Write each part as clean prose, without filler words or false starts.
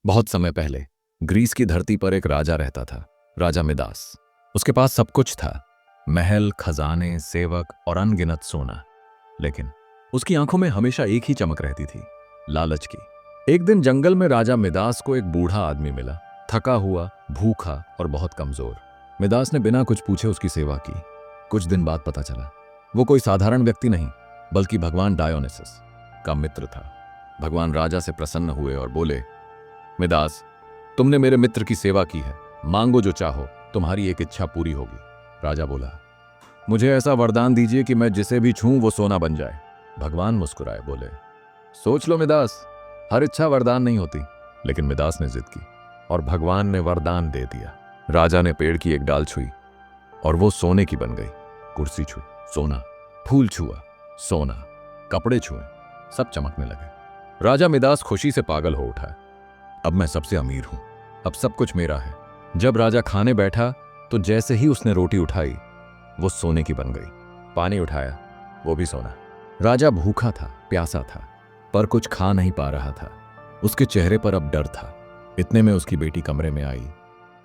बहुत समय पहले ग्रीस की धरती पर एक राजा रहता था, राजा मिदास। उसके पास सब कुछ था, महल, खजाने, सेवक और अनगिनत सोना। लेकिन उसकी आंखों में हमेशा एक ही चमक रहती थी, लालच की। एक दिन जंगल में राजा मिदास को एक बूढ़ा आदमी मिला, थका हुआ, भूखा और बहुत कमजोर। मिदास ने बिना कुछ पूछे उसकी सेवा की। कुछ दिन बाद पता चला वो कोई साधारण व्यक्ति नहीं, बल्कि भगवान डायोनिसस का मित्र था। भगवान राजा से प्रसन्न हुए और बोले, मिदास, तुमने मेरे मित्र की सेवा की है, मांगो जो चाहो, तुम्हारी एक इच्छा पूरी होगी। राजा बोला, मुझे ऐसा वरदान दीजिए कि मैं जिसे भी छूं वो सोना बन जाए। भगवान मुस्कुराए, बोले, सोच लो मिदास, हर इच्छा वरदान नहीं होती। लेकिन मिदास ने जिद की और भगवान ने वरदान दे दिया। राजा ने पेड़ की एक डाल छुई और वो सोने की बन गई। कुर्सी छुई, सोना। फूल छुआ, सोना। कपड़े छुए, सब चमकने लगे। राजा मिदास खुशी से पागल हो उठा। अब मैं सबसे अमीर हूं, अब सब कुछ मेरा है। जब राजा खाने बैठा तो जैसे ही उसने रोटी उठाई वो सोने की बन गई। पानी उठाया, वो भी सोना। राजा भूखा था, प्यासा था, पर कुछ खा नहीं पा रहा था। उसके चेहरे पर अब डर था। इतने में उसकी बेटी कमरे में आई,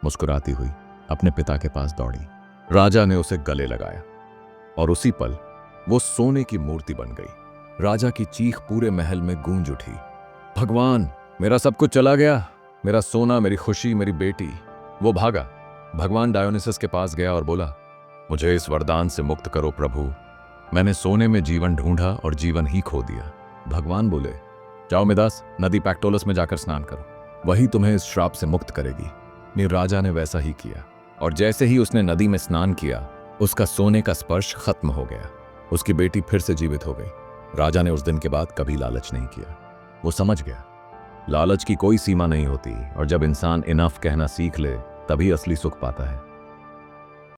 मुस्कुराती हुई अपने पिता के पास दौड़ी। राजा ने उसे गले लगाया और उसी पल वो सोने की मूर्ति बन गई। राजा की चीख पूरे महल में गूंज उठी, भगवान, मेरा सब कुछ चला गया, मेरा सोना, मेरी खुशी, मेरी बेटी। वो भागा, भगवान डायोनिसस के पास गया और बोला, मुझे इस वरदान से मुक्त करो प्रभु, मैंने सोने में जीवन ढूंढा और जीवन ही खो दिया। भगवान बोले, जाओ मिदास, नदी पैक्टोलस में जाकर स्नान करो, वही तुम्हें इस श्राप से मुक्त करेगी। फिर राजा ने वैसा ही किया और जैसे ही उसने नदी में स्नान किया उसका सोने का स्पर्श खत्म हो गया। उसकी बेटी फिर से जीवित हो गई। राजा ने उस दिन के बाद कभी लालच नहीं किया। वो समझ गया, लालच की कोई सीमा नहीं होती और जब इंसान इनफ कहना सीख ले तभी असली सुख पाता है।